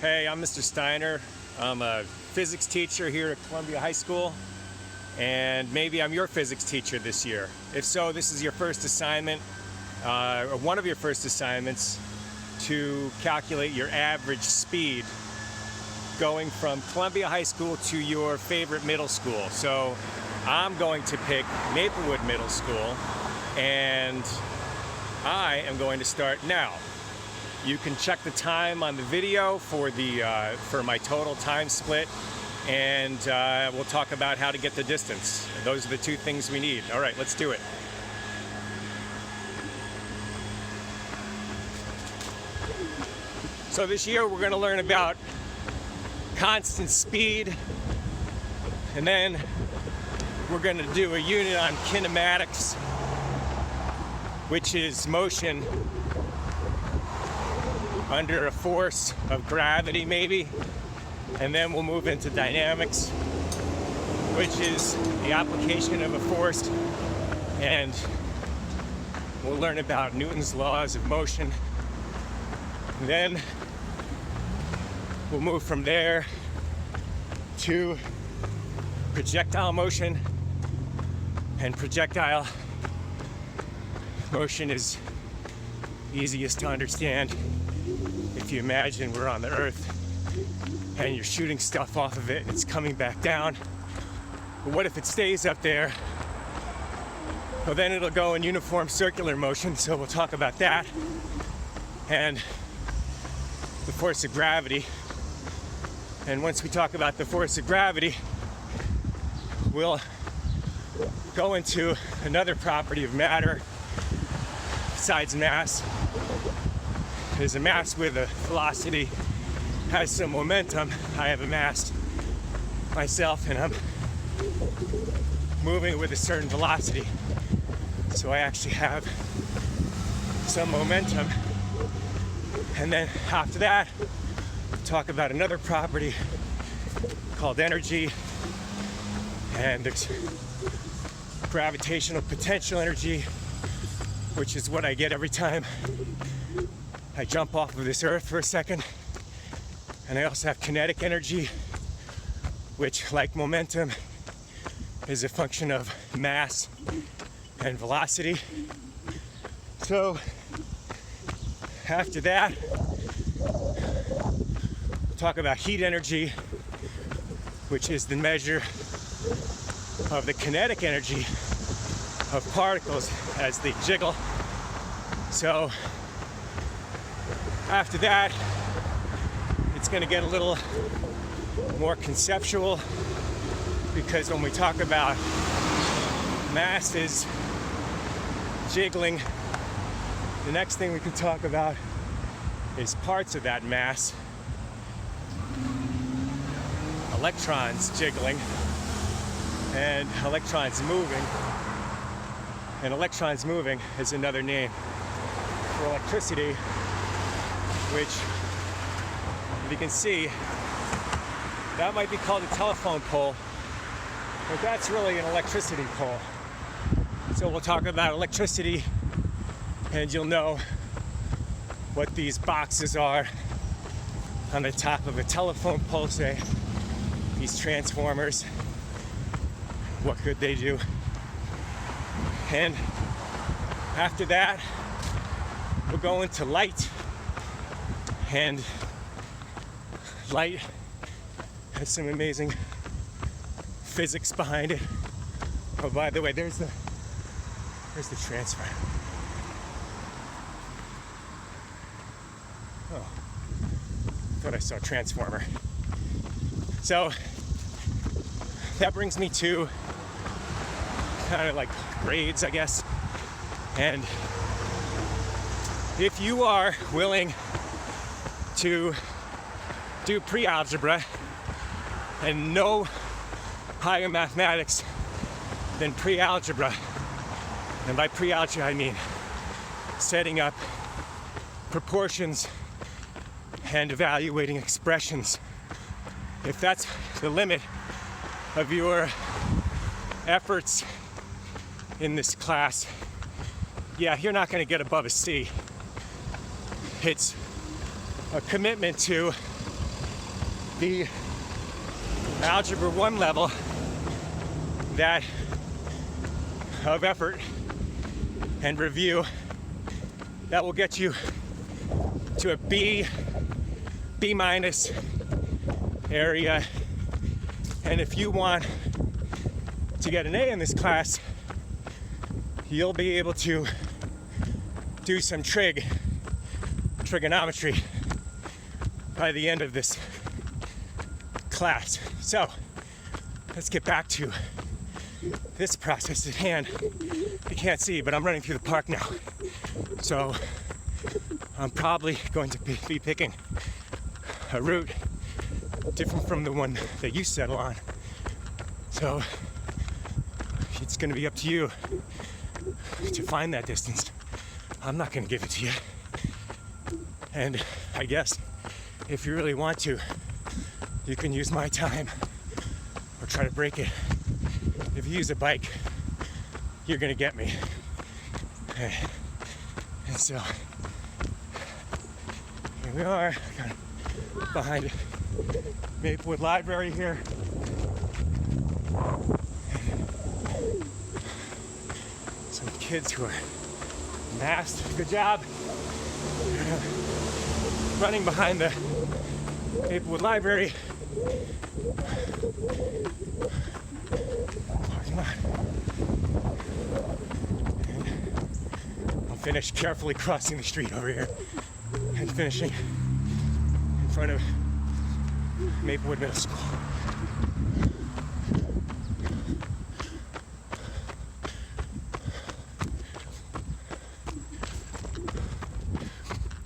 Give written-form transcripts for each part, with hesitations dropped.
Hey, I'm Mr. Steiner. I'm a physics teacher here at Columbia High School, and maybe I'm your physics teacher this year. If so, this is your first assignment, or one of your first assignments, to calculate your average speed going from Columbia High School to your favorite middle school. So I'm going to pick Maplewood Middle School, and I am going to start now. You can check the time on the video for my total time split, and we'll talk about how to get the distance. Those are the two things we need. All right, let's do it. So this year we're going to learn about constant speed, and then we're going to do a unit on kinematics, which is motion under a force of gravity, maybe, and then we'll move into dynamics, which is the application of a force, and we'll learn about Newton's laws of motion. And then we'll move from there to projectile motion, and projectile motion is easiest to understand if you imagine we're on the Earth and you're shooting stuff off of it and it's coming back down. But what if it stays up there? Well, then it'll go in uniform circular motion, so we'll talk about that. And the force of gravity. And once we talk about the force of gravity, we'll go into another property of matter besides mass. There's a mass with a velocity, has some momentum. I have a mass myself, and I'm moving with a certain velocity. So I actually have some momentum. And then after that, we'll talk about another property called energy, and it's gravitational potential energy, which is what I get every time I jump off of this Earth for a second. And I also have kinetic energy, which, like momentum, is a function of mass and velocity. So after that, we'll talk about heat energy, which is the measure of the kinetic energy of particles as they jiggle. So after that, it's going to get a little more conceptual, because when we talk about masses jiggling, the next thing we can talk about is parts of that mass. Electrons jiggling and electrons moving. And electrons moving is another name for electricity, which, if you can see, that might be called a telephone pole, but that's really an electricity pole. So we'll talk about electricity, and you'll know what these boxes are on the top of a telephone pole, say, these transformers, what could they do? And after that, we'll go into light. And light has some amazing physics behind it. Oh, by the way, there's the transfer. Oh, thought I saw a transformer. So that brings me to kind of like grades, I guess. And if you are willing to do pre-algebra and no higher mathematics than pre-algebra, and by pre-algebra I mean setting up proportions and evaluating expressions, if that's the limit of your efforts in this class, yeah, you're not going to get above a C. It's a commitment to the Algebra 1 level that of effort and review that will get you to a B minus area. And if you want to get an A in this class, you'll be able to do some trigonometry by the end of this class. So let's get back to this process at hand. You can't see, but I'm running through the park now. So I'm probably going to be picking a route different from the one that you settle on. So it's going to be up to you to find that distance. I'm not going to give it to you. And I guess if you really want to, you can use my time or try to break it. If you use a bike, you're going to get me. And so here we are, kind of behind Maplewood Library here. Some kids who are masked. Good job. Running behind the Maplewood Library. Parking lot. And I'll finish carefully crossing the street over here and finishing in front of Maplewood Middle School.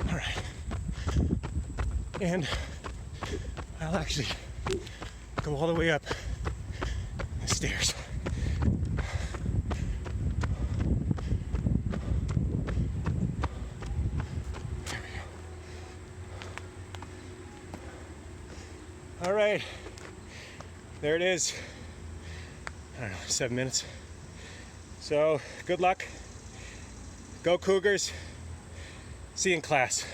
All right. And I'll actually go all the way up the stairs. There we go. All right, there it is. I don't know, 7 minutes. So good luck. Go Cougars. See you in class.